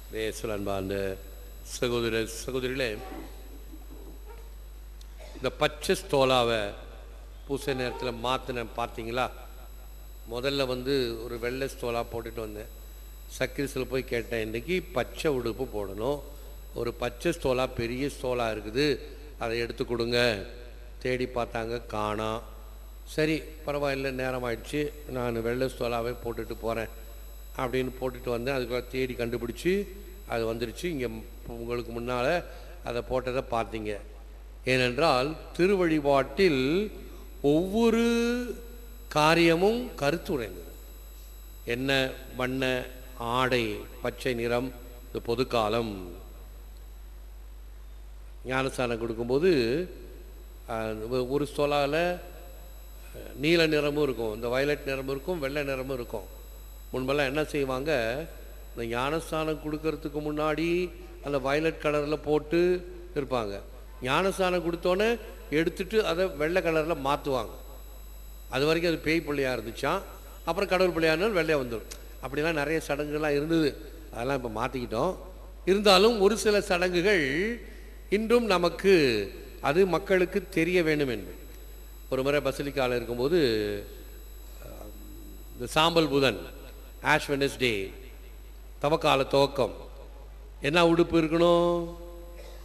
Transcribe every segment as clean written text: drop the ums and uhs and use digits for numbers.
அன்பார்ந்த சகோதர சகோதரிகளே, இந்த பச்சை ஸ்தோலாவை பூசை நேரத்தில் மாற்றினேன் பார்த்தீங்களா? முதல்ல ஒரு வெள்ளை ஸ்தோலா போட்டுட்டு வந்தேன். சக்கிரிசில் போய் கேட்டேன், இன்றைக்கி பச்சை உடுப்பு போடணும், ஒரு பச்சை ஸ்தோலா பெரிய ஸ்தோலா இருக்குது, அதை எடுத்து கொடுங்க. தேடி பார்த்தாங்க, காணோம். சரி பரவாயில்ல, நேரம் ஆயிடுச்சு, நான் வெள்ளை ஸ்தோலாவே போட்டுட்டு போகிறேன் அப்படின்னு போட்டுட்டு வந்தேன். அதுக்குள்ள தேடி கண்டுபிடிச்சி அது வந்துடுச்சு. இங்கே உங்களுக்கு முன்னால் அதை போட்டதை பார்த்தீங்க. ஏனென்றால் திருவழிபாட்டில் ஒவ்வொரு காரியமும் கருத்துரைந்தது. என்ன வண்ண ஆடை, பச்சை நிறம், இந்த பொதுக்காலம். ஞானஸ்தானம் கொடுக்கும்போது ஒரு ஸ்தோலாவில் நீல நிறமும் இருக்கும், இந்த வயலட் நிறமும் இருக்கும், வெள்ளை நிறமும் இருக்கும். முன்பெல்லாம் என்ன செய்வாங்க, இந்த ஞானஸ்தானம் கொடுக்கறதுக்கு முன்னாடி அந்த வயலட் கலரில் போட்டு இருப்பாங்க. ஞானஸ்தானம் கொடுத்தோன்னே எடுத்துட்டு அதை வெள்ளை கலரில் மாற்றுவாங்க. அது வரைக்கும் அது பேய் பிள்ளையாக இருந்துச்சான். அப்புறம் கடவுள் பிள்ளையானாலும் வெள்ளையாக வந்துடும். அப்படிலாம் நிறைய சடங்குகள்லாம் இருந்தது. அதெல்லாம் இப்போ மாற்றிக்கிட்டோம். இருந்தாலும் ஒரு சில சடங்குகள் இன்றும் நமக்கு அது மக்களுக்கு தெரிய வேண்டும் என்று. ஒரு முறை பசிலிக்காவில் இருக்கும்போது இந்த சாம்பல் புதன், ஆஷ் வெனஸ்டே, தவக்கால துவக்கம், என்ன உடுப்பு இருக்கணும்?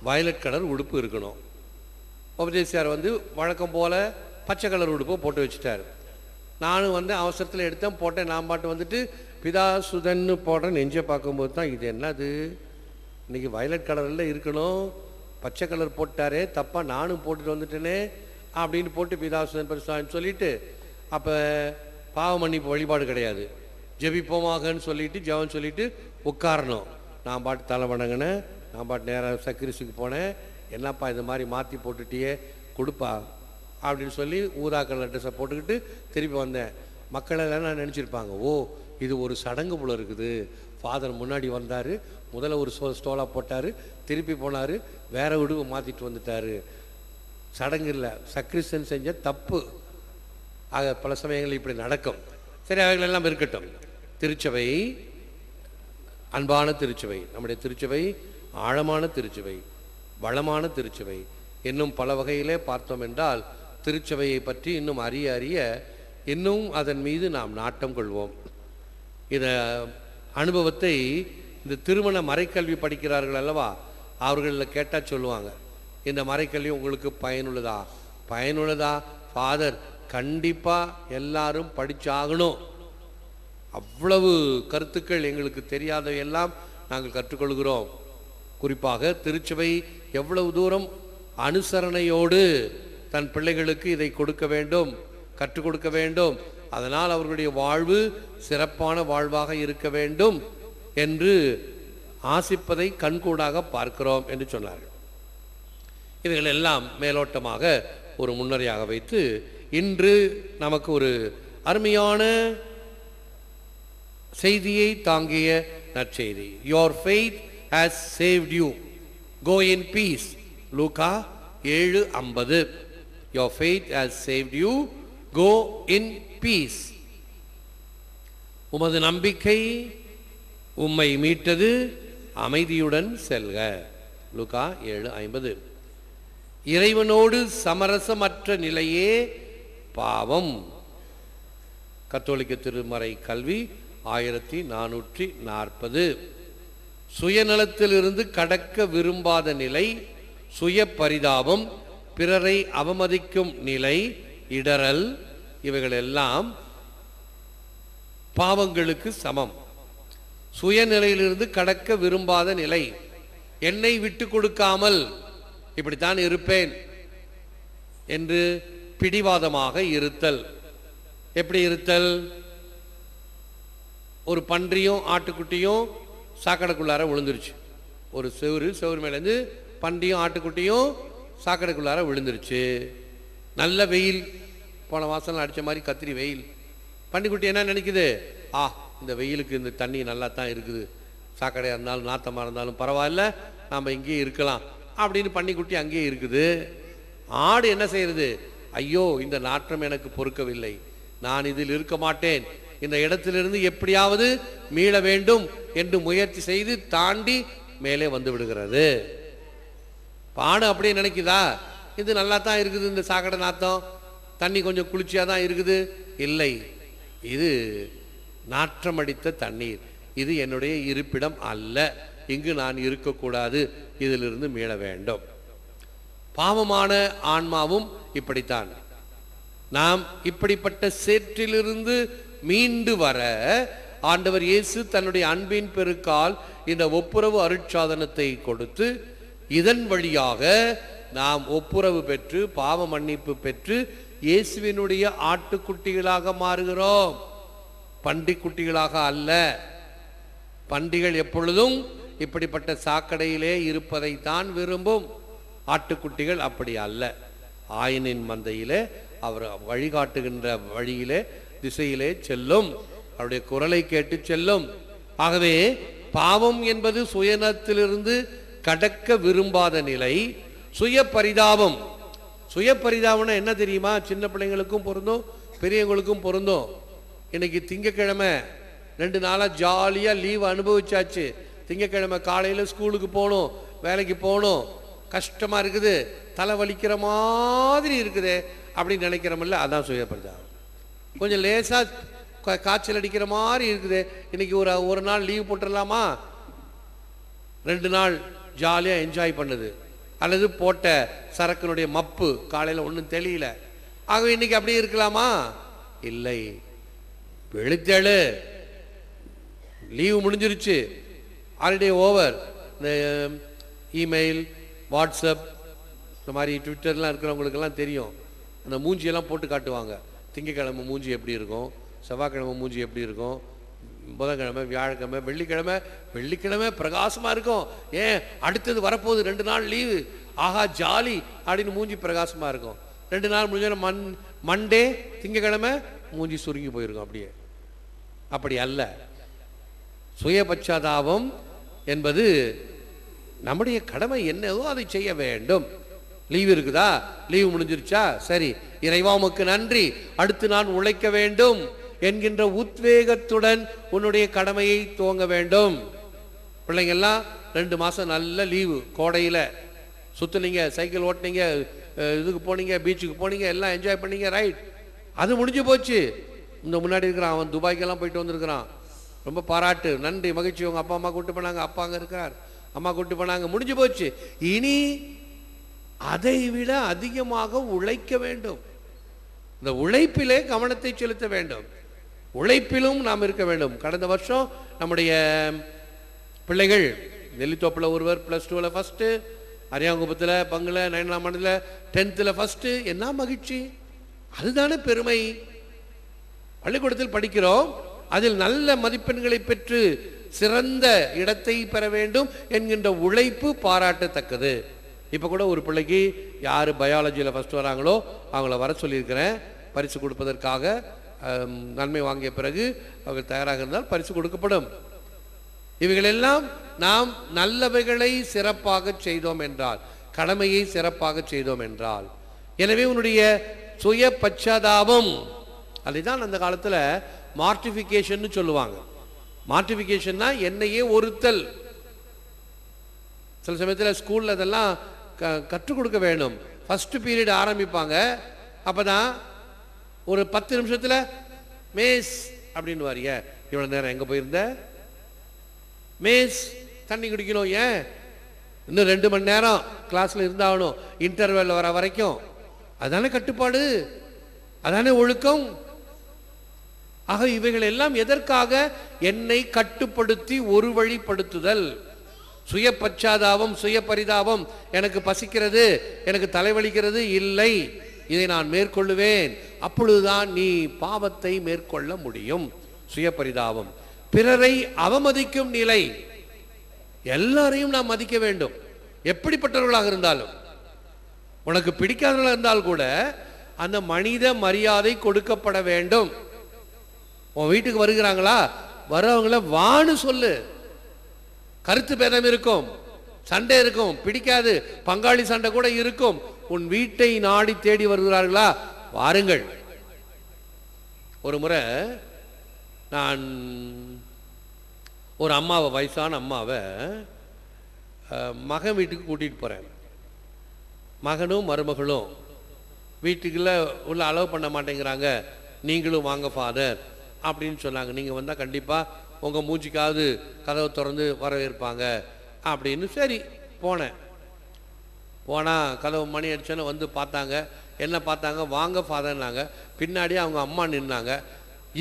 வயலட் கலர் உடுப்பு இருக்கணும். உபதேசியார் வழக்கம் போல் பச்சை கலர் உடுப்பை போட்டு வச்சுட்டார். நானும் அவசரத்தில் எடுத்தேன், போட்டேன். நான் பாட்டு பிதா சுதன்னு போடுறேன். நெஞ்சை பார்க்கும்போது தான், இது என்னது, இன்றைக்கி வயலட் கலரில் இருக்கணும், பச்சை கலர் போட்டாரே, தப்பாக நானும் போட்டுட்டு வந்துட்டேனே அப்படின்னு போட்டு பிதா சுதன் பரிசுத்தாவின்னு சொல்லிவிட்டு, அப்போ பாவ மன்னிப்பு வழிபாடு கிடையாது. ஜெபிப்போமாகன்னு சொல்லிவிட்டு ஜெபம் சொல்லிவிட்டு உட்காரணும். நான் பாட்டு தலை வணங்கினேன். நான் பாட்டு நேராக சக்கிரிசுக்கு போனேன். என்னப்பா இது மாதிரி மாற்றி போட்டுட்டியே, கொடுப்பா அப்படின்னு சொல்லி ஊதா கலர் ட்ரெஸ்ஸை போட்டுக்கிட்டு திருப்பி வந்தேன். மக்கள் எல்லாம் நான் நினச்சிருப்பாங்க, ஓ இது ஒரு சடங்கு போல இருக்குது. ஃபாதர் முன்னாடி வந்தார், முதல்ல ஒரு ஸ்டோலா போட்டார், திருப்பி போனார், வேற உடுவு மாற்றிட்டு வந்துட்டார். சடங்கு இல்லை, சக்ரிஸ்டன் செஞ்ச தப்பு. ஆக பல சமயங்கள் இப்படி நடக்கும். சரி, அவைகளெல்லாம் இருக்கட்டும். திருச்சபை அன்பான திருச்சபை, நம்முடைய திருச்சபை ஆழமான திருச்சபை, வளமான திருச்சபை. இன்னும் பல வகையிலே பார்த்தோம் என்றால் திருச்சபையை பற்றி இன்னும் அறிய அறிய இன்னும் அதன் மீது நாம் நாட்டம் கொள்வோம். இத அனுபவத்தை இந்த திருமண மறைக்கல்வி படிக்கிறார்கள் அல்லவா, அவர்களில் கேட்டால் சொல்லுவாங்க, இந்த மறைக்கல்வி உங்களுக்கு பயனுள்ளதா? பயனுள்ளதா ஃபாதர்? கண்டிப்பாக எல்லாரும் படித்தாகணும். அவ்வளவு கருத்துக்கள் எங்களுக்கு தெரியாதவையெல்லாம் நாங்கள் கற்றுக்கொள்கிறோம். குறிப்பாக திருச்சபை எவ்வளவு தூரம் அனுசரணையோடு தன் பிள்ளைகளுக்கு இதை கொடுக்க வேண்டும், கற்றுக் கொடுக்க வேண்டும், அதனால் அவர்களுடைய வாழ்வு சிறப்பான வாழ்வாக இருக்க வேண்டும் என்று ஆசிப்பதை கண்கூடாக பார்க்கிறோம் என்று சொன்னார்கள். இவைகள் எல்லாம் மேலோட்டமாக ஒரு முன்னரையாக வைத்து இன்று நமக்கு ஒரு அருமையான செய்தியை தாங்கிய நற்செய்தி. Your faith has saved you. Go in peace. Luca 7:50. Your faith has saved you. Go in peace. உமது நம்பிக்கை உம்மை மீட்டது, அமைதியுடன் செல்க. லூக்கா 7:50. இறைவனோடு சமரசமற்ற நிலையே பாவம். கத்தோலிக்க திருமறை கல்வி 1440. சுயநலத்திலிருந்து கடக்க விரும்பாத நிலை, சுய பரிதாபம், பிறரை அவமதிக்கும் நிலை, இடரல், இவைகளெல்லாம் பாவங்களுக்கு சமம். சுயநிலையிலிருந்து கடக்க விரும்பாத நிலை, என்னை விட்டு கொடுக்காமல் இப்படித்தான் இருப்பேன் என்று பிடிவாதமாக இருத்தல். எப்படி இருத்தல்? ஒரு பன்றியும் ஆட்டுக்குட்டியும் சாக்கடைக்குள்ளார விழுந்துருச்சு. ஒரு செவுறு மேலேருந்து பன்றியும் ஆட்டுக்குட்டியும் சாக்கடைக்குள்ளார விழுந்துருச்சு. நல்ல வெயில், போன வாசல் அடித்த மாதிரி கத்திரி வெயில். பன்றிக்குட்டி என்ன நினைக்குது, இந்த வெயிலுக்கு இந்த தண்ணி நல்லா தான் இருக்குது, சாக்கடையாக இருந்தாலும் நாத்தமாக இருந்தாலும் பரவாயில்ல, நாம் இங்கேயே இருக்கலாம் அப்படின்னு பன்னிக்குட்டி அங்கேயே இருக்குது. ஆடு என்ன செய்யறது, ஐயோ இந்த நாற்றம் எனக்கு பொறுக்கவில்லை, நான் இதில் இருக்க மாட்டேன், இந்த இடத்திலிருந்து எப்படியாவது மீள வேண்டும் என்று முயற்சி செய்து தாண்டி மேலே வந்து விடுகிறது. பானை அப்படியே நினைக்குதா, இது நல்லா தான் இருக்குது, இந்த சாக்கடை நாத்தம், தண்ணி கொஞ்சம் குளிர்ச்சியாக தான் இருக்குது. இல்லை, இது நாற்றமடித்த தண்ணீர், இது என்னுடைய இருப்பிடம் அல்ல, இங்கு நான் இருக்கக்கூடாது, இதிலிருந்து மீள வேண்டும். பாவமான ஆன்மாவும் இப்படித்தான். நாம் இப்படிப்பட்ட சேற்றிலிருந்து மீண்டு வர ஆண்டவர் இயேசு தன்னுடைய அன்பின் பெருக்கால் இந்த ஒப்புரவு அருட்சாதனத்தை கொடுத்து, இதன் வழியாக நாம் ஒப்புரவு பெற்று பாவ மன்னிப்பு பெற்று இயேசுவினுடைய ஆட்டுக்குட்டிகளாக மாறுகிறோம், பன்றிக்குட்டிகளாக அல்ல. பன்றிகள் எப்பொழுதும் இப்படிப்பட்ட சாக்கடையிலே இருப்பதைத்தான் விரும்பும். ஆட்டுக்குட்டிகள் அப்படி அல்ல. ஆயனின் மந்தையிலே அவர் வழிகாட்டுகின்ற வழியிலே திசையிலே செல்லும், அவருடைய குரலை கேட்டு செல்லும். ஆகவே பாவம் என்பது சுயநலத்திலிருந்து கடக்க விரும்பாத நிலை. சுய பரிதாபம், சுய பரிதாபம்னா என்ன தெரியுமா? சின்ன பிள்ளைங்களுக்கும் பொருந்தும், பெரியவங்களுக்கும் பொருந்தும். இன்னைக்கு திங்கக்கிழமை 2 நாளாக ஜாலியாக லீவ் அனுபவிச்சாச்சு. திங்கக்கிழமை காலையில் ஸ்கூலுக்கு போகணும், வேலைக்கு போகணும், கஷ்டமாக இருக்குது, தலை வலிக்கிற மாதிரி இருக்குது அப்படின்னு நினைக்கிறோமில்ல, அதான் சுய பரிதாபம். கொஞ்சம் லேசாக காய்ச்சல் அடிக்கிற மாதிரி இருக்குது, இன்னைக்கு ஒரு நாள் லீவ் போட்டுடலாமா, 2 நாள் ஜாலியாக என்ஜாய் பண்ணுது. அல்லது போட்ட சரக்கினுடைய மப்பு காலையில் ஒன்றும் தெரியல, ஆகவே இன்னைக்கு அப்படி இருக்கலாமா? இல்லை. வெளுத்தேழு, லீவு முடிஞ்சிருச்சு, ஹாலிடே ஓவர். இந்த இமெயில், வாட்ஸ்அப், இந்த மாதிரி ட்விட்டர்லாம் இருக்கிறவங்களுக்கெல்லாம் தெரியும். அந்த மூஞ்சியெல்லாம் போட்டு காட்டுவாங்க. திங்கக்கிழமை மூஞ்சி எப்படி இருக்கும், செவ்வாய்க்கிழமை மூஞ்சி எப்படி இருக்கும், புதன்கிழமை, வியாழக்கிழமை, வெள்ளிக்கிழமை பிரகாசமாக இருக்கும். ஏன், அடுத்தது வரப்போகுது 2 நாள் லீவு, ஆஹா ஜாலி அப்படின்னு மூஞ்சி பிரகாசமாக இருக்கும். 2 நாள் முடிஞ்சாலும் மண்டே திங்கக்கிழமை மூஞ்சி சுருங்கி போயிருக்கும். அப்படியே அப்படி அல்ல. சுய பச்சாதாபம் என்பது நம்முடைய கடமை என்னவோ அதை செய்ய வேண்டும். லீவு இருக்குதா, லீவு முடிஞ்சிருச்சா, சரி, இறைவா உமக்கு நன்றி, அடுத்து நான் உழைக்க வேண்டும் என்கின்ற உத்வேகத்துடன் உன்னுடைய கடமையை துவங்க வேண்டும். பிள்ளைங்கள்லாம் 2 மாதம் நல்ல லீவு, கோடையில் சுற்றுனீங்க, சைக்கிள் ஓட்டினீங்க, இதுக்கு போனீங்க, பீச்சுக்கு போனீங்க, எல்லாம் என்ஜாய் பண்ணீங்க, ரைட், அது முடிஞ்சு போச்சு. இந்த முன்னாடி இருக்கிறான், அவன் துபாய்க்கெல்லாம் போயிட்டு வந்திருக்கிறான், ரொம்ப பாராட்டு, நன்றி, மகிழ்ச்சி. உங்கள் அப்பா அம்மா கூப்பிட்டு போனாங்க, அப்பா அங்கே இருக்கிறார், அம்மா கூப்பிட்டு போனாங்க, முடிஞ்சு போச்சு. இனி அதை விட அதிகமாக உழைக்க வேண்டும். இந்த உழைப்பிலே கவனத்தை செலுத்த வேண்டும், உழைப்பிலும் நாம் இருக்க வேண்டும். கடந்த வருஷம் நம்முடைய பிள்ளைகள் நெல்லித்தோப்பில் ஒருவர் +2 ஃபஸ்ட்டு, அரியாங்குப்பத்தில் பங்குல 9ஆம் ஆண்டில் 10th ஃபஸ்ட்டு. என்ன மகிழ்ச்சி, அதுதானே பெருமை. பள்ளிக்கூடத்தில் படிக்கிறோம், அதில் நல்ல மதிப்பெண்களை பெற்று சிறந்த இடத்தை பெற வேண்டும் என்கின்ற உழைப்பு பாராட்டத்தக்கது. இப்போ கூட ஒரு பிள்ளைக்கு யார் பயாலஜியில் ஃபஸ்ட் வராங்களோ அவங்கள வர சொல்லியிருக்கிறேன், பரிசு கொடுப்பதற்காக. நன்மை வாங்கிய பிறகு அவங்க தயாராக இருந்தால் பரிசு கொடுக்கப்படும். இவைகளெல்லாம் நாம் நல்லவைகளை சிறப்பாக செய்தோம் என்றால், கடமையை சிறப்பாக செய்தோம் என்றால். எனவே உன்னுடைய சுய பச்சாதாபம், அதுதான் அந்த காலத்தில் மார்டிஃபிகேஷன் சொல்லுவாங்க. மார்டிஃபிகேஷன்னா என்னையே ஒருத்தல். சில சமயத்தில் ஸ்கூலில் அதெல்லாம் கற்றுக் கொடுக்க வேண்டும். ஃபஸ்ட்டு பீரியட் ஆரம்பிப்பாங்க, அப்போ தான் ஒரு 10 நிமிஷத்தில் மேஸ் அப்படின்னு வாரிய, இவ்வளோ நேரம் எங்கே போயிருந்த, மேஸ் தண்ணி குடிக்கணும், ஏன் இன்னும் 2 மணி நேரம் கிளாஸில் இருந்தாகணும், இன்டர்வெல் வர வரைக்கும். அதானே கட்டுப்பாடு, அதானே ஒழுக்கம். ஆக இவைகள் எல்லாம் எதற்காக? என்னை கட்டுப்படுத்தி ஒரு வழிப்படுத்துதல். சுய பச்சாதாபம், சுய பரிதாபம், எனக்கு பசிக்கிறது, எனக்கு தலைவலிக்கிறது, இல்லை, இதை நான் மேற்கொள்ளுவேன், அப்பொழுதுதான் நீ பாவத்தை மேற்கொள்ள முடியும். சுய பரிதாபம். பிறரை அவமதிக்கும் நிலை, எல்லாரையும் நாம் மதிக்க வேண்டும், எப்படிப்பட்டவர்களாக இருந்தாலும். உனக்கு பிடிக்காதவர்களாக இருந்தால் கூட அந்த மனித மரியாதை கொடுக்கப்பட வேண்டும். உன் வீட்டுக்கு வருகிறாங்களா, வரவங்கள வான்னு சொல்லு. கருத்து பேதம் இருக்கும், சண்டை இருக்கும், பிடிக்காது, பங்காளி சண்டை கூட இருக்கும். உன் வீட்டை நாடி தேடி வருகிறார்களா, வாருங்கள். ஒரு முறை நான் ஒரு அம்மாவை, வயசான அம்மாவை மகன் வீட்டுக்கு கூட்டிகிட்டு போகிறேன். மகனும் மருமகளும் வீட்டுக்குள்ளே உள்ள அலோவ் பண்ண மாட்டேங்கிறாங்க. நீங்களும் வாங்க ஃபாதர் அப்படின்னு சொன்னாங்க. நீங்கள் வந்தால் கண்டிப்பாக உங்கள் மூஞ்சிக்காவது கதவை திறந்து வரவேற்பாங்க அப்படின்னு. சரி போனேன். போனால் கதவு மணி அடிச்சோன்னு வந்து பார்த்தாங்க. என்ன பார்த்தாங்க? வாங்க ஃபாதர்னாங்க. பின்னாடியே அவங்க அம்மா நின்னாங்க.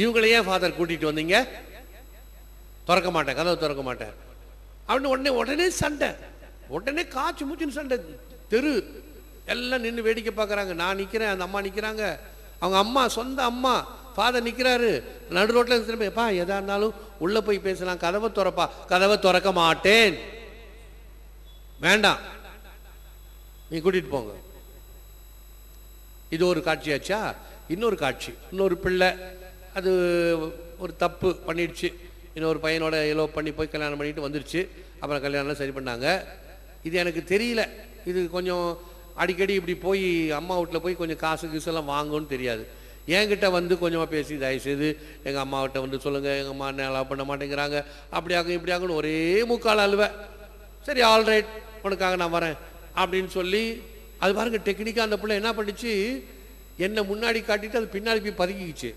இவங்களையே ஃபாதர் கூட்டிகிட்டு வந்தீங்க? திறக்க மாட்டேன், கதவை திறக்க மாட்டேன் அப்படின்னு உடனே சண்டை, உடனே காய்ச்சி மூச்சுன்னு சண்டை. தெரு எல்லாம் நின்று வேடிக்கை பார்க்குறாங்க. நான் நிற்கிறேன், அந்த அம்மா நிற்கிறாங்க. அவங்க அம்மா, சொந்த அம்மா, ஃபாதர் நிற்கிறாரு நடு ரோட்டில். திரும்பிப்பா எதா இருந்தாலும் உள்ளே போய் பேசலாம், கதவை திறப்பா. கதவை திறக்க மாட்டேன், வேண்டாம், நீ கூட்டிகிட்டு போங்க. இது ஒரு காட்சியாச்சா? இன்னொரு காட்சி, இன்னொரு பிள்ளை அது ஒரு தப்பு பண்ணிடுச்சு. இன்னொரு பையனோட எலோ பண்ணி போய் கல்யாணம் பண்ணிட்டு வந்துருச்சு. அப்புறம் கல்யாணம் சரி பண்ணாங்க. இது எனக்கு தெரியல. இது கொஞ்சம் அடிக்கடி இப்படி போய் அம்மா வீட்டில் போய் கொஞ்சம் காசு கீசெல்லாம் வாங்கன்னு தெரியாது. என்கிட்ட வந்து கொஞ்சமாக பேசி, தயவுசெய்து எங்கள் அம்மாவிட்ட வந்து சொல்லுங்கள், எங்கள் அம்மா நல்லா பண்ண மாட்டேங்கிறாங்க, அப்படியாகும் இப்படியாகுன்னு ஒரே முக்கால் அழுவை. சரி ஆல்ரைட், உனக்காக நான் வரேன் அப்படின்னு சொல்லி, அது பாருங்க டெக்னிக்காக அந்த பிள்ளை என்ன பண்ணிச்சு, என்னை முன்னாடி காட்டிட்டு அது பின்னாடி போய் பதுக்கிச்சு.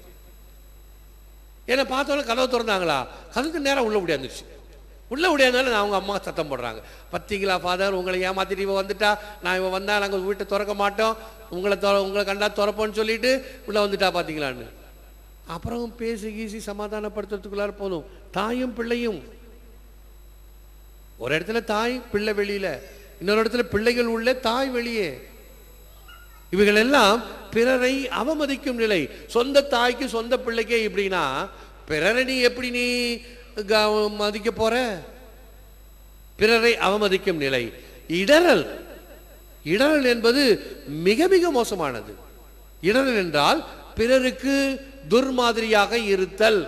என்னை பார்த்தோன்னே கதவை திறந்தாங்களா, கதவுக்கு நேரம் உள்ளே முடியாந்துருச்சு. உள்ளே முடியாதுனால அவங்க அம்மா சத்தம் போடுறாங்க. பார்த்தீங்களா ஃபாதர், உங்களை ஏமாத்திட்டு இவன் வந்துட்டா, நான் இவன் வந்தால் நாங்கள் வீட்டை திறக்க மாட்டோம், உங்களை கண்டா திறப்போன்னு சொல்லிட்டு உள்ளே வந்துட்டா பார்த்தீங்களான்னு. அப்புறம் பேசி கீசி சமாதானப்படுத்துறதுக்குள்ளார போதும். தாயும் பிள்ளையும் ஒரு இடத்துல தாய் பிள்ளை வெளியில, இன்னொரு இடத்துல பிள்ளைகள் உள்ள தாய் வெளியே. இவைகள் எல்லாம் பிறரை அவமதிக்கும் நிலை. சொந்த தாய்க்கு சொந்த பிள்ளைக்கே இப்படின்னா பிறரை நீ எப்படி நீ மதிக்க போற? பிறரை அவமதிக்கும் நிலை. இடறல், இடறல் என்பது மிக மிக மோசமானது. இடறல் என்றால் பிறருக்கு துர்மாதிரியாக இருத்தல்,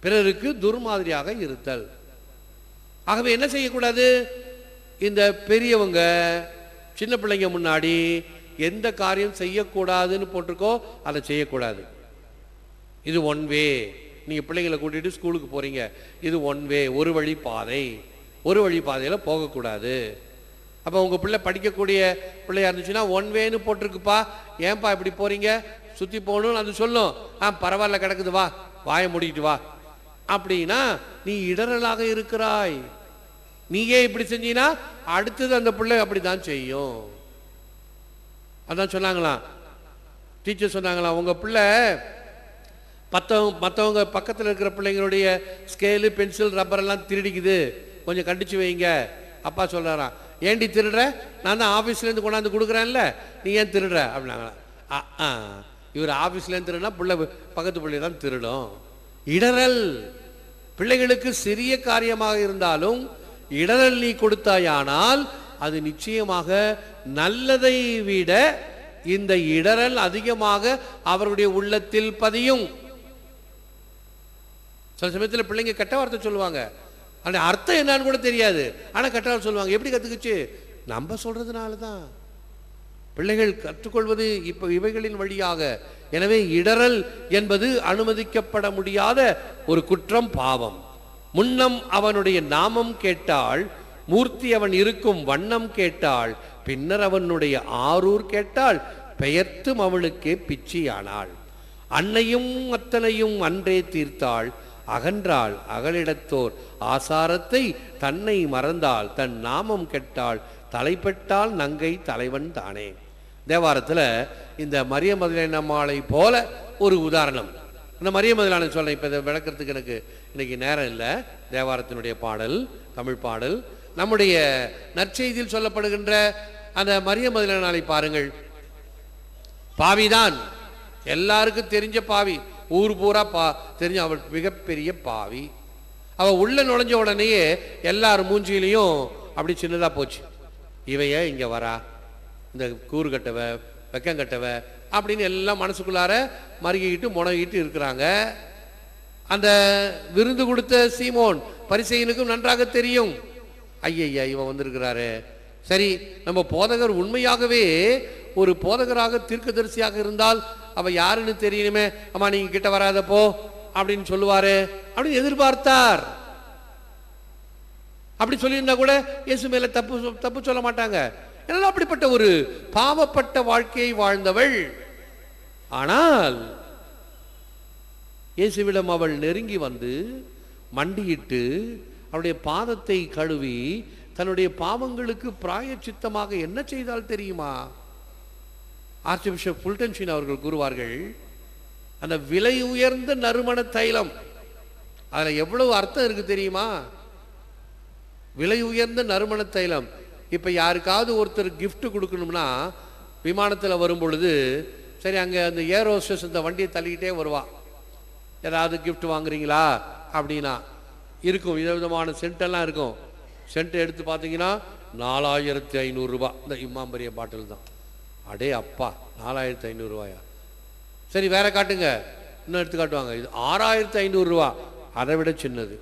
பிறருக்கு துர்மாதிரியாக இருத்தல். ஆகவே என்ன செய்யக்கூடாது? இந்த பெரியவங்க சின்ன பிள்ளைங்க முன்னாடி எந்த காரியம் செய்யக்கூடாதுன்னு போட்டிருக்கோ அதை செய்யக்கூடாது. இது ஒன் வே. நீங்கள் பிள்ளைங்களை கூட்டிகிட்டு ஸ்கூலுக்கு போகிறீங்க, இது ஒன் வே, ஒரு வழி பாதை. ஒரு வழி பாதையில் போகக்கூடாது. அப்போ உங்கள் பிள்ளை படிக்கக்கூடிய பிள்ளையா இருந்துச்சுன்னா ஒன் வேன்னு போட்டிருக்குப்பா, ஏன்பா இப்படி போகிறீங்க, சுற்றி போகணும்னு அது சொல்லும். பரவாயில்ல கிடக்குது, வா, வாயை மூடிக்கிட்டு வா அப்படின்னா நீ இடரலாக இருக்கிறாய். நீயே இப்படி செஞ்சீங்கன்னா அடுத்தது அந்த பிள்ளை அப்படி தான் செய்யும். அதான் சொன்னாங்களாம், டீச்சர் சொன்னாங்களாம், உங்கள் பிள்ளை மற்றவங்க பக்கத்தில் இருக்கிற பிள்ளைங்களுடைய ஸ்கேலு, பென்சில், ரப்பர் எல்லாம் திருடிக்குது, கொஞ்சம் கண்டிச்சு வைங்க. அப்பா சொல்கிறாராம், ஏண்டி திருடுற? நான் தான் ஆஃபீஸ்லேருந்து கொண்டாந்து கொடுக்குறேன்ல, நீ ஏன் திருடுற அப்படின்னாங்களா. இவர் ஆஃபீஸ்லேருந்து திருடுனா பிள்ளை பக்கத்து பிள்ளை தான் திருடும். இடரல் பிள்ளைகளுக்கு சிறிய காரியமாக இருந்தாலும் இடரல் நீ கொடுத்தாயானால் அது நிச்சயமாக நல்லதை விட இந்த இடரல் அதிகமாக அவருடைய உள்ளத்தில் பதியும். சில சமயத்தில் பிள்ளைங்க கெட்ட வார்த்தை சொல்லுவாங்க, ஆனால் அர்த்தம் என்னன்னு கூட தெரியாது, ஆனால் கெட்ட வார்த்தை சொல்லுவாங்க. எப்படி கற்றுக்குச்சு? நம்ம சொல்றதுனால தான். பிள்ளைகள் கற்றுக்கொள்வது இப்போ இவைகளின் வழியாக. எனவே இடரல் என்பது அனுமதிக்கப்பட முடியாத ஒரு குற்றம், பாவம். முன்னம் அவனுடைய நாமம் கேட்டாள், மூர்த்தி அவன் இருக்கும் வண்ணம் கேட்டாள், பின்னர் அவனுடைய ஆரூர் கேட்டாள், பெயர்த்தும் அவளுக்கே பிச்சியானாள். அன்னையும் அத்தனையும் அன்றே தீர்த்தாள், அகன்றாள் அகலிடத்தோர் ஆசாரத்தை, தன்னை மறந்தாள் தன் நாமம் கெட்டாள், தலைப்பட்டால் நங்கை தலைவன் தானே. தேவாரத்தில் இந்த மரிய மதலேனம்மாளை போல ஒரு உதாரணம். இந்த மரிய மதலான சொல்ல இப்போ இதை விளக்கிறதுக்கு எனக்கு இன்னைக்கு நேரம் இல்லை. தேவாரத்தினுடைய பாடல், தமிழ் பாடல், நம்முடைய நற்செய்தியில் சொல்லப்படுகின்ற அந்த மரிய மதலேனாளை பாருங்கள். பாவிதான், எல்லாருக்கும் தெரிஞ்ச பாவி, ஊர் பூரா தெரிஞ்ச அவள் மிகப்பெரிய பாவி. அவள் உள்ள நுழைஞ்ச உடனேயே எல்லாரும் மூஞ்சியிலையும் அப்படி சின்னதாக போச்சு. இவைய இங்கே வரா, இந்த கூறு கட்டவ, வெக்கங்கட்டவ அப்படின்னு எல்லாம் மனசுக்குள்ளார மருகிக்கிட்டு முனகிட்டு இருக்கிறாங்க. அந்த விருந்து கொடுத்த சீமோன் பரிசேயனுக்கும் நன்றாக தெரியும், ஐயா இவன் வந்திருக்கிறாரு. சரி, நம்ம போதகர் உண்மையாகவே ஒரு போதகராக தீர்க்கதரிசியாக இருந்தால் அவ யாருன்னு தெரியணுமே. அம்மா நீங்க கிட்ட வராதப்போ அப்படின்னு சொல்லுவாரு அப்படின்னு எதிர்பார்த்தார். அப்படி சொல்லியிருந்தா கூட இயேசு மேல தப்பு சொல்ல மாட்டாங்க. ஏன்னா அப்படிப்பட்ட ஒரு பாவப்பட்ட வாழ்க்கையை வாழ்ந்தவள். ஆனால் இயேசுவிடம் அவள் நெருங்கி வந்து மண்டியிட்டு அவருடைய பாதத்தை கழுவி தன்னுடைய பாவங்களுக்கு பிராயச்சித்தமாக என்ன செய்தால் தெரியுமா? ஆர்ச் பிஷப் ஃபுல்டன் ஷீன் அவர்கள் கூறுவார்கள், அந்த விலை உயர்ந்த நறுமண தைலம், அதில் எவ்வளவு அர்த்தம் இருக்கு தெரியுமா? விலை உயர்ந்த நறுமண தைலம். இப்போ யாருக்காவது ஒருத்தர் கிஃப்ட் கொடுக்கணும்னா விமானத்தில் வரும் பொழுது, சரி அங்கே அந்த ஏர் ஹோஸ்டஸ் இந்த வண்டியை தள்ளிக்கிட்டே வருவா, ஏதாவது கிஃப்ட் வாங்குறீங்களா அப்படின்னா இருக்கும். விதவிதமான சென்டெல்லாம் இருக்கும். சென்ட் எடுத்து பார்த்தீங்கன்னா 4500 ரூபா. இந்த இம்மாம்பரிய பாட்டில் தான். அடே அப்பா, 4500 ரூபாயா? சரி வேற காட்டுங்க, இன்னும் எடுத்து காட்டுவாங்க. இது 6500 ரூபா, அதை விட சின்னது.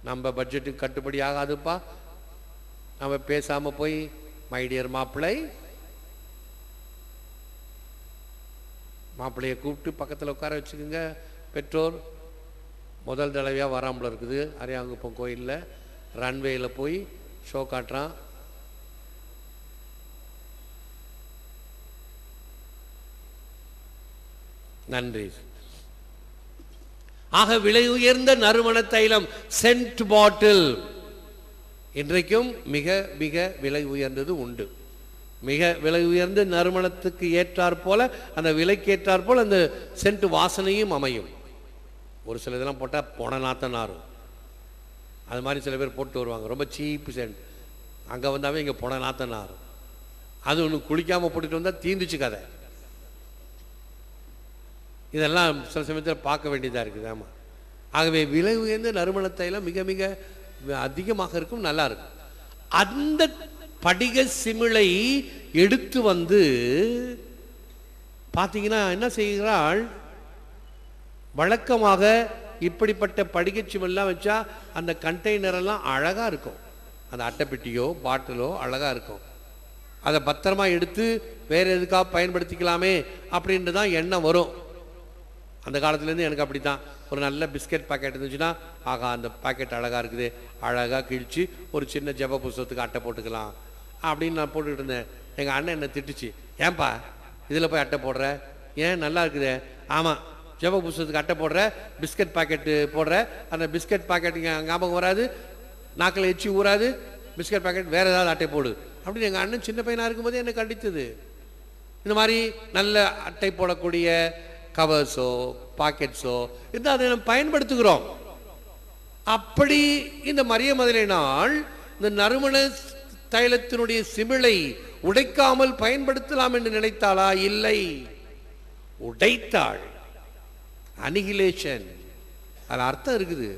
நம்ம பட்ஜெட்டுக்கு கட்டுப்படி ஆகாதுப்பா. நம்ம பேசாமல் போய் மைடியர் மாப்பிள்ளையை கூப்பிட்டு பக்கத்தில் உட்கார வச்சுக்கோங்க. பெற்றோர் முதல் தடவையாக வராமல் இருக்குது. அரியாங்குப்பம் கோயிலில் ரன்வேயில் போய் ஷோ காட்டுறான். நன்றி. ஆக விலை உயர்ந்த நறுமண தைலம், சென்ட் பாட்டில் இன்றைக்கும் மிக மிக விலை உயர்ந்தது உண்டு. மிக விலை உயர்ந்த நறுமணத்துக்கு ஏற்றாற் போல, அந்த விலைக்கு ஏற்றாற் போல் அந்த சென்ட் வாசனையும் அமையும். ஒரு சில இதெல்லாம் போட்டால் பொண நாத்தம் நாரும். அது மாதிரி சில பேர் போட்டு வருவாங்க, ரொம்ப சீப்பு சென்ட். அங்கே வந்தாவே இங்கே பொண நாத்தம் நாரும். அது ஒன்று குளிக்காமல் போட்டுட்டு வந்தால் தீந்துச்சு கதை. இதெல்லாம் சில சமயத்தில் பார்க்க வேண்டியதாக இருக்குது. ஆமாம். ஆகவே விலை உயர்ந்த நறுமணத்தையெல்லாம் மிக மிக அதிகமாக இருக்கும், நல்லா இருக்கும். அந்த படிக சிமிழை எடுத்து வந்து பார்த்தீங்கன்னா என்ன செய்கிறாள்? வழக்கமாக இப்படிப்பட்ட படிகை சிமிழெலாம் வச்சா அந்த கண்டெய்னரெல்லாம் அழகாக இருக்கும். அந்த அட்டைப்பெட்டியோ பாட்டிலோ அழகாக இருக்கும். அதை பத்திரமா எடுத்து வேறு எதுக்காக பயன்படுத்திக்கலாமே அப்படின்ட்டு தான் எண்ணம் வரும். அந்த காலத்துலேருந்து எனக்கு அப்படி தான். ஒரு நல்ல பிஸ்கெட் பாக்கெட் இருந்துச்சுன்னா, ஆகா அந்த பாக்கெட் அழகாக இருக்குது, அழகாக கிழிச்சு ஒரு சின்ன ஜப புஸ்தகத்துக்கு அட்டை போட்டுக்கலாம் அப்படின்னு நான் போட்டுக்கிட்டு இருந்தேன். எங்கள் அண்ணன் என்னை திட்டுச்சு, ஏன்பா இதில் போய் அட்டை போடுற, ஏன் நல்லா இருக்குது? ஆமாம், ஜப புஸ்தகத்துக்கு அட்டை போடுற, பிஸ்கட் பாக்கெட்டு போடுற, அந்த பிஸ்கட் பாக்கெட் ஞாபகம் வராது, நாக்கில் எச்சி ஊறாது, பிஸ்கட் பாக்கெட் வேறு ஏதாவது அட்டை போடு அப்படின்னு எங்கள் அண்ணன் சின்ன பையனாக இருக்கும்போதே என்னை கண்டித்தது. இந்த மாதிரி நல்ல அட்டை போடக்கூடிய கவர்ஸோ பாக்கெட்ஸோ இருந்தால் அதை நம்ம பயன்படுத்துகிறோம். அப்படி இந்த மரிய முதலை நாள் இந்த நறுமண தைலத்தினுடைய சிமிழை உடைக்காமல் பயன்படுத்தலாம் என்று நினைத்தாளா? இல்லை, உடைத்தாள். அனிகிலேஷன், அது அர்த்தம் இருக்குது.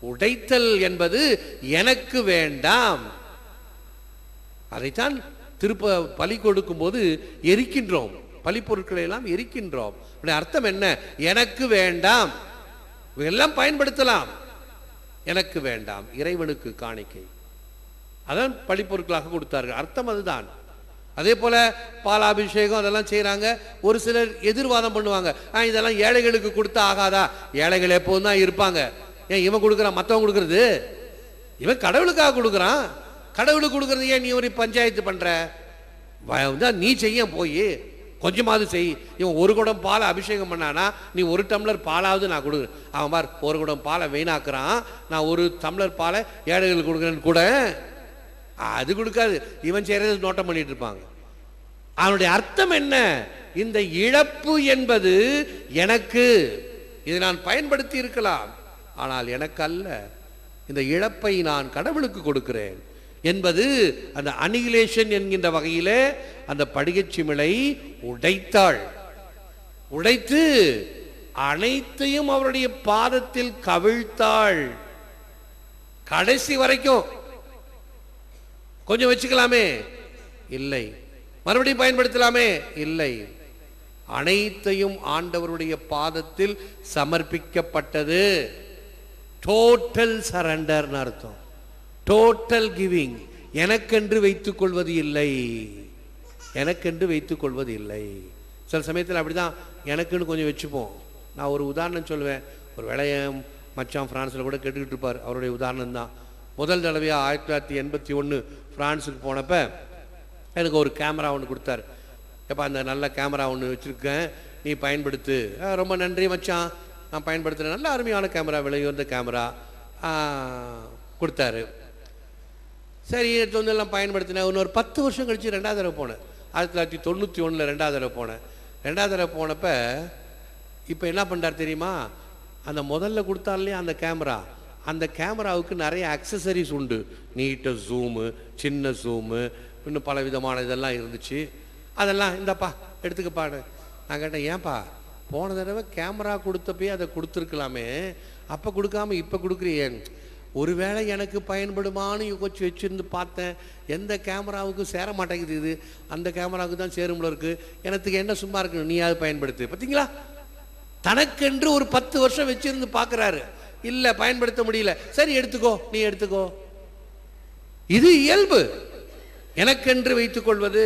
உடைத்தல் என்பது எனக்கு வேண்டாம். அதைத்தான் திருப்ப பலி கொடுக்கும் போது எரிக்கின்றோம், பலி பொருட்களை எல்லாம் எரிக்கின்றோம். அர்த்தம் என்ன? எனக்கு வேண்டாம், எல்லாம் பயன்படுத்தலாம், எனக்கு வேண்டாம், இறைவனுக்கு காணிக்கை. அதான் பலி பொருட்களாக கொடுத்தார்கள். அர்த்தம் அதுதான். அதே போல பாலாபிஷேகம் அதெல்லாம் செய்யறாங்க. ஒரு சிலர் எதிர்வாதம் பண்ணுவாங்க, இதெல்லாம் ஏழைகளுக்கு கொடுத்தா ஆகாதா? ஏழைகள் எப்போதும் தான் இருப்பாங்க. ஏன் இவன் கொடுக்குறான், மற்றவன் கொடுக்கறது? இவன் கடவுளுக்காக கொடுக்குறான். கடவுளுக்கு கொடுக்கறது ஏன் நீ ஒரு பஞ்சாயத்து பண்ற? நீ செய்ய போய் கொஞ்சமாவது செய். இவன் ஒரு குடம் பாலை அபிஷேகம் பண்ணானா நீ ஒரு டம்ளர் பாலாவது நான் கொடுக்குறேன். அவன் பார் ஒரு குடம் பாலை வீணாக்குறான், நான் ஒரு டம்ளர் பாலை ஏழைகளுக்கு கொடுக்குறேன்னு கூட அது கொடுக்காது. இவன் செய்யறது நோட்டம் பண்ணிட்டு இருப்பாங்க. அவனுடைய அர்த்தம் என்ன? இந்த இழப்பு என்பது எனக்கு, இதை நான் பயன்படுத்தி இருக்கலாம், ஆனால் எனக்கு அல்ல. இந்த இழப்பை நான் கடவுளுக்கு கொடுக்கிறேன் என்பது அந்த அனிகிலேஷன் என்கின்ற வகையிலே அந்த படிகை சிமிழை உடைத்தாள். உடைத்து அனைத்தையும் அவருடைய பாதத்தில் கவிழ்த்தாள். கடைசி வரைக்கும் கொஞ்சம் வச்சுக்கலாமே, இல்லை. மறுபடியும் பயன்படுத்தலாமே, இல்லை. அனைத்தையும் ஆண்டவருடைய பாதத்தில் சமர்ப்பிக்கப்பட்டது. டோட்டல் சரண்டர் அர்த்தம். Total giving. எனக்கென்று வைத்துக் கொள்வது இல்லை, எனக்கென்று வைத்துக் கொள்வது இல்லை. சில சமயத்தில் அப்படிதான், எனக்குன்னு கொஞ்சம் வச்சுப்போம், நான் ஒரு உதாரணம் சொல்லுவேன். ஒரு வேளைய மச்சான் ஃப்ரான்ஸில் கூட கேட்டுக்கிட்டு இருப்பார். அவருடைய உதாரணம் தான். முதல் தடவையாக 1981 ஃப்ரான்ஸுக்கு போனப்போ எனக்கு ஒரு கேமரா ஒன்று கொடுத்தார். எப்போ அந்த நல்ல கேமரா ஒன்று வச்சுருக்கேன், நீ பயன்படுத்து. ரொம்ப நன்றி மச்சான், நான் பயன்படுத்துகிறேன். நல்ல அருமையான கேமரா, விலையுயர்ந்த கேமரா கொடுத்தாரு. சரி, எடுத்து வந்து எல்லாம் பயன்படுத்தினேன். இன்னொரு 10 வருஷம் கழித்து 2வது தடவை போனேன். 1991 2வது தடவை போனேன். 2வது தடவை போனப்போ இப்போ என்ன பண்ணுறார் தெரியுமா? அந்த முதல்ல கொடுத்தாலே அந்த கேமரா, அந்த கேமராவுக்கு நிறைய அக்சசரிஸ் உண்டு. நீட்டாக ஜூமு, சின்ன ஜூமு, இன்னும் பல விதமான இதெல்லாம் இருந்துச்சு. அதெல்லாம் இந்தப்பா எடுத்துக்கப்பாடு. நான் கேட்டேன், ஏன்பா போன தடவை கேமரா கொடுத்தப்பே அதை கொடுத்துருக்கலாமே, அப்போ கொடுக்காம இப்போ கொடுக்குறியேன்? ஒருவேளை எனக்கு பயன்படுமான்னு யோசிச்சு வச்சுருந்து பார்த்தேன். எந்த கேமராவுக்கும் சேர மாட்டேங்குது, இது அந்த கேமராவுக்கு தான் சேரும்ல இருக்குது. எனக்கு என்ன சும்மா இருக்கணும், நீயாவது பயன்படுத்து. பார்த்தீங்களா, தனக்கென்று ஒரு 10 வருஷம் வச்சிருந்து பார்க்குறாரு. இல்லை பயன்படுத்த முடியல, சரி எடுத்துக்கோ, நீ எடுத்துக்கோ. இது இயல்பு. எனக்கென்று வைத்துக் கொள்வது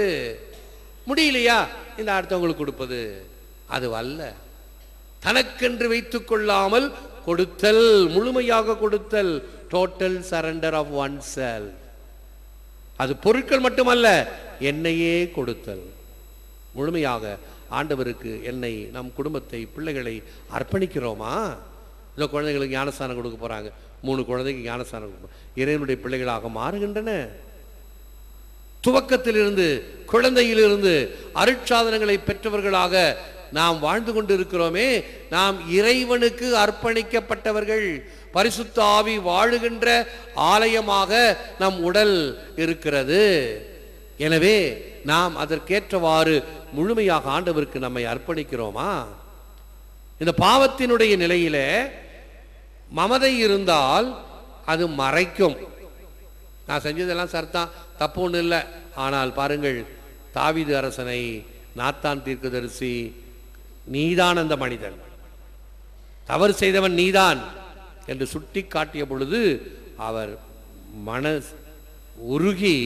முடியலையா, இந்த அடுத்தவங்களுக்கு கொடுப்பது அது அல்ல. தனக்கென்று வைத்துக் கொள்ளாமல் கொடுத்தல், முழுமையாக கொடுத்தல், total surrender of oneself. அது பொருட்கள் மட்டுமல்ல, என்னையே கொடுத்தல். முழுமையாக ஆண்டவருக்கு என்னை, நம் குடும்பத்தை, பிள்ளைகளை அர்ப்பணிக்கிறோமா? இல்லை குழந்தைகளுக்கு ஞானஸ்தானம் கொடுக்க போகிறாங்க, 3 குழந்தைக்கு ஞானஸ்தானம் கொடுப்போம். இறைவனுடைய பிள்ளைகளாக மாறுகின்றன. துவக்கத்திலிருந்து, குழந்தையிலிருந்து அருட்சாதனங்களை பெற்றவர்களாக நாம் வாழ்ந்து கொண்டு இருக்கிறோமே. நாம் இறைவனுக்கு அர்ப்பணிக்கப்பட்டவர்கள். பரிசுத்த ஆவி வாழுகின்ற ஆலயமாக நம் உடல் இருக்கிறது. எனவே நாம் அதற்கேற்றவாறு முழுமையாக ஆண்டவருக்கு நம்மை அர்ப்பணிக்கிறோமா? இந்த பாவத்தினுடைய நிலையில மமதை இருந்தால் அது மறைக்கும். நான் செஞ்சதெல்லாம் சர்தான், தப்பு ஒன்றும் இல்லை. ஆனால் பாருங்கள், தாவீது அரசனை நாத்தான் தீர்க்கதரிசி, நீதான் அந்த மனிதன், தவறு செய்தவன் நீதான் என்று சுட்டி காட்டிய பொழுது அவர் மன உருகி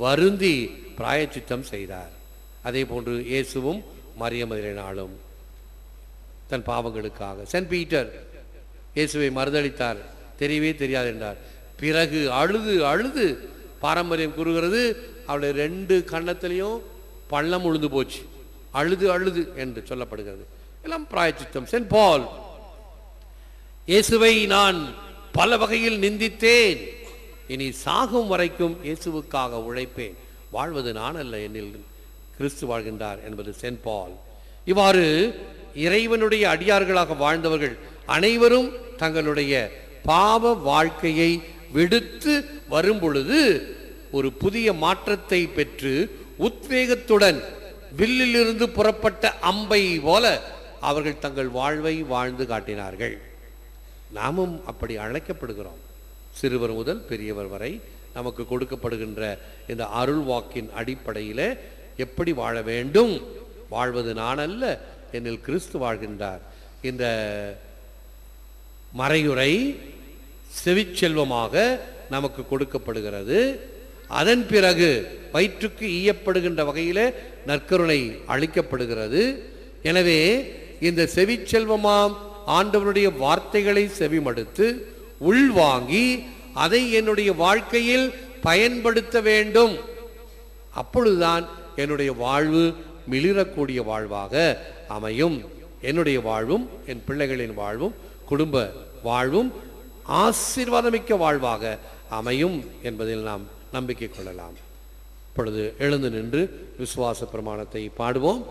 வருந்தி பிராயச்சித்தம் செய்தார். அதே போன்று இயேசுவும் மரியமதினாலும் தன் பாவங்களுக்காக. சென்ட் பீட்டர் இயேசுவை மறுதளித்தார், தெரியவே தெரியாது என்றார். பிறகு அழுது அழுது, பாரம்பரியம் கூறுகிறது, அவருடைய 2 கன்னத்திலையும் பள்ளம் உழுந்து போச்சு. அழுது அழுது என்று சொல்லப்படுகிறது. எல்லாம் பிராயச்சித்தம். சென்ட் பால், இயேசுவை நான் பல வகையில் நிந்தித்தேன், இனி சாகும் வரைக்கும் இயேசுவுக்காக உழைப்பேன், வாழ்வது நான் அல்ல, என்னில் கிறிஸ்து வாழ்கின்றார் என்பது சென்ட் பால். இவ்வாறு இறைவனுடைய அடியார்களாக வாழ்ந்தவர்கள் அனைவரும் தங்களுடைய பாவ வாழ்க்கையை விடுத்து வரும் பொழுது ஒரு புதிய மாற்றத்தை பெற்று உத்வேகத்துடன் வில்லிலிருந்து புறப்பட்ட அம்பை போல அவர்கள் தங்கள் வாழ்வை வாழ்ந்து காட்டினார்கள். நாமும் அப்படி அழைக்கப்படுகிறோம். சிறுவர் முதல் பெரியவர் வரை நமக்கு கொடுக்கப்படுகின்ற இந்த அருள் வாக்கின் அடிப்படையில் எப்படி வாழ வேண்டும்? வாழ்வது நான் அல்ல, என்னில் கிறிஸ்து வாழ்கின்றார். இந்த மறையுரை செவிச்செல்வமாக நமக்கு கொடுக்கப்படுகிறது. அதன் பிறகு வயிற்றுக்கு ஈயப்படுகின்ற வகையில் நற்கருணை அளிக்கப்படுகிறது. எனவே இந்த செவிச்செல்வமாம் ஆண்டவருடைய வார்த்தைகளை செவிமடுத்து உள்வாங்கி அதை என்னுடைய வாழ்க்கையில் பயன்படுத்த வேண்டும். அப்பொழுதுதான் என்னுடைய வாழ்வு மிளிரக்கூடிய வாழ்வாக அமையும். என்னுடைய வாழ்வும், என் பிள்ளைகளின் வாழ்வும், குடும்ப வாழ்வும் ஆசீர்வாதமிக்க வாழ்வாக அமையும் என்பதில் நாம் நம்பிக்கை கொள்ளலாம். இப்பொழுது எழுந்து நின்று விசுவாச பிரமாணத்தை பாடுவோம்.